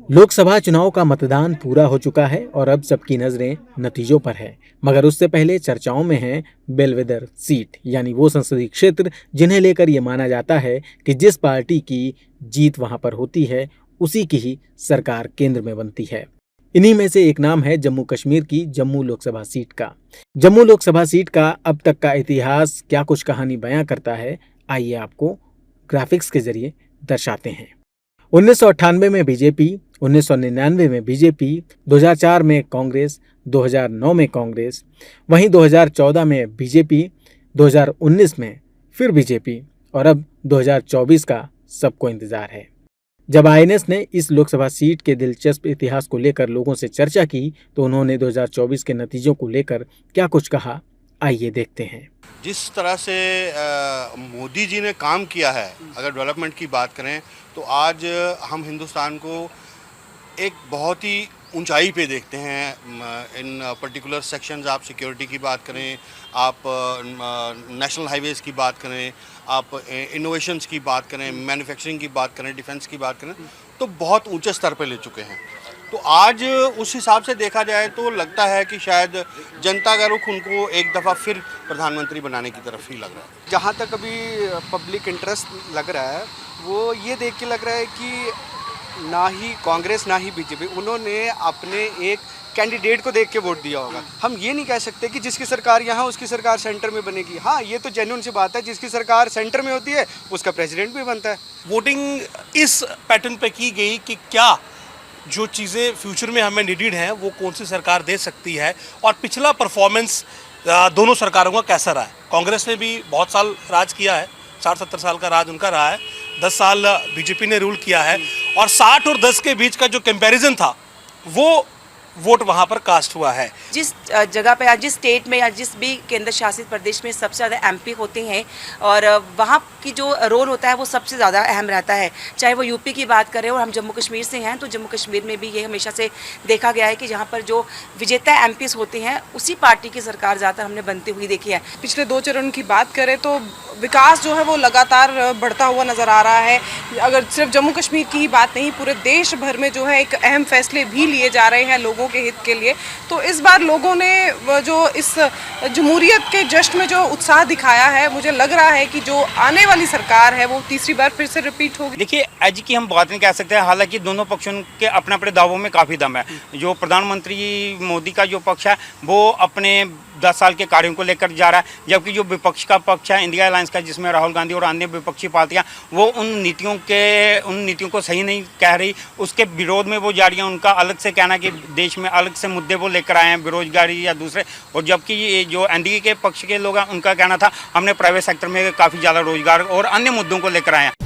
लोकसभा चुनाव का मतदान पूरा हो चुका है और अब सबकी नजरें नतीजों पर है। मगर उससे पहले चर्चाओं में है बेलवेदर सीट, यानी वो संसदीय क्षेत्र जिन्हें लेकर ये माना जाता है कि जिस पार्टी की जीत वहां पर होती है उसी की ही सरकार केंद्र में बनती है। इन्हीं में से एक नाम है जम्मू कश्मीर की जम्मू लोकसभा सीट का। जम्मू लोकसभा सीट का अब तक का इतिहास क्या कुछ कहानी बयां करता है, आइए आपको ग्राफिक्स के जरिए दर्शाते हैं। 1998 में बीजेपी, 1999 में बीजेपी, 2004 में कांग्रेस, 2009 में कांग्रेस, वहीं 2014 में बीजेपी, 2019 में फिर बीजेपी और अब 2024 का सबको इंतजार है। जब आईएनएस ने इस लोकसभा सीट के दिलचस्प इतिहास को लेकर लोगों से चर्चा की तो उन्होंने 2024 के नतीजों को लेकर क्या कुछ कहा, आइए देखते हैं। जिस तरह से मोदी जी ने काम किया है, अगर डेवलपमेंट की बात करें तो आज हम हिंदुस्तान को एक बहुत ही ऊंचाई पे देखते हैं। इन पर्टिकुलर सेक्शंस, आप सिक्योरिटी की बात करें, आप नेशनल हाईवेज़ की बात करें, आप इनोवेशंस की बात करें, मैन्युफैक्चरिंग की बात करें, डिफेंस की बात करें, तो बहुत ऊंचे स्तर पे ले चुके हैं। तो आज उस हिसाब से देखा जाए तो लगता है कि शायद जनता का रुख उनको एक दफ़ा फिर प्रधानमंत्री बनाने की तरफ ही लग रहा है। जहाँ तक अभी पब्लिक इंटरेस्ट लग रहा है वो ये देख के लग रहा है कि ना ही कांग्रेस ना ही बीजेपी, उन्होंने अपने एक कैंडिडेट को देख के वोट दिया होगा। हम ये नहीं कह सकते कि जिसकी सरकार यहाँ उसकी सरकार सेंटर में बनेगी। हाँ, ये तो जेन्युइन सी बात है, जिसकी सरकार सेंटर में होती है उसका प्रेसिडेंट भी बनता है। वोटिंग इस पैटर्न पे की गई कि क्या जो चीज़ें फ्यूचर में हमें नीडेड हैं वो कौन सी सरकार दे सकती है, और पिछला परफॉर्मेंस दोनों सरकारों का कैसा रहा है। कांग्रेस ने भी बहुत साल राज किया है, 60-70 साल का राज उनका रहा है, 10 साल बीजेपी ने रूल किया है, और 60 और 10 के बीच का जो कंपैरिजन था वो वोट वहाँ पर कास्ट हुआ है। जिस जगह पे या जिस स्टेट में या जिस भी केंद्र शासित प्रदेश में सबसे ज़्यादा एमपी होते हैं और वहाँ की जो रोल होता है वो सबसे ज़्यादा अहम रहता है। चाहे वो यूपी की बात करें और हम जम्मू कश्मीर से हैं तो जम्मू कश्मीर में भी ये हमेशा से देखा गया है कि जहाँ पर जो विजेता एमपीज़ होते हैं उसी पार्टी की सरकार ज़्यादातर हमने बनती हुई देखी है। पिछले 2 चरण की बात करें तो विकास जो है वो लगातार बढ़ता हुआ नज़र आ रहा है। अगर सिर्फ जम्मू कश्मीर की ही बात नहीं, पूरे देश भर में जो है एक अहम फैसले भी लिए जा रहे हैं लोगों के हित के लिए। तो इस बार लोगों ने जो इस जमहूरियत के जश्न में जो उत्साह दिखाया है, मुझे लग रहा है कि जो आने वाली सरकार है वो तीसरी बार फिर से रिपीट होगी। देखिए, आज की हम बात नहीं कह सकते हैं, हालांकि दोनों पक्षों के अपने अपने दावों में काफ़ी दम है। जो प्रधानमंत्री मोदी का जो पक्ष है वो अपने 10 साल के कार्यों को लेकर जा रहा है, जबकि जो विपक्ष का पक्ष है इंडिया अलायंस का, जिसमें राहुल गांधी और अन्य विपक्षी पार्टियां, वो उन नीतियों को सही नहीं कह रही, उसके विरोध में वो जा रही हैं। उनका अलग से कहना कि देश में अलग से मुद्दे वो लेकर आए हैं, बेरोजगारी या दूसरे, और जबकि ये जो एनडीए के पक्ष के लोग हैं उनका कहना था हमने प्राइवेट सेक्टर में काफ़ी ज़्यादा रोजगार और अन्य मुद्दों को लेकर आए हैं।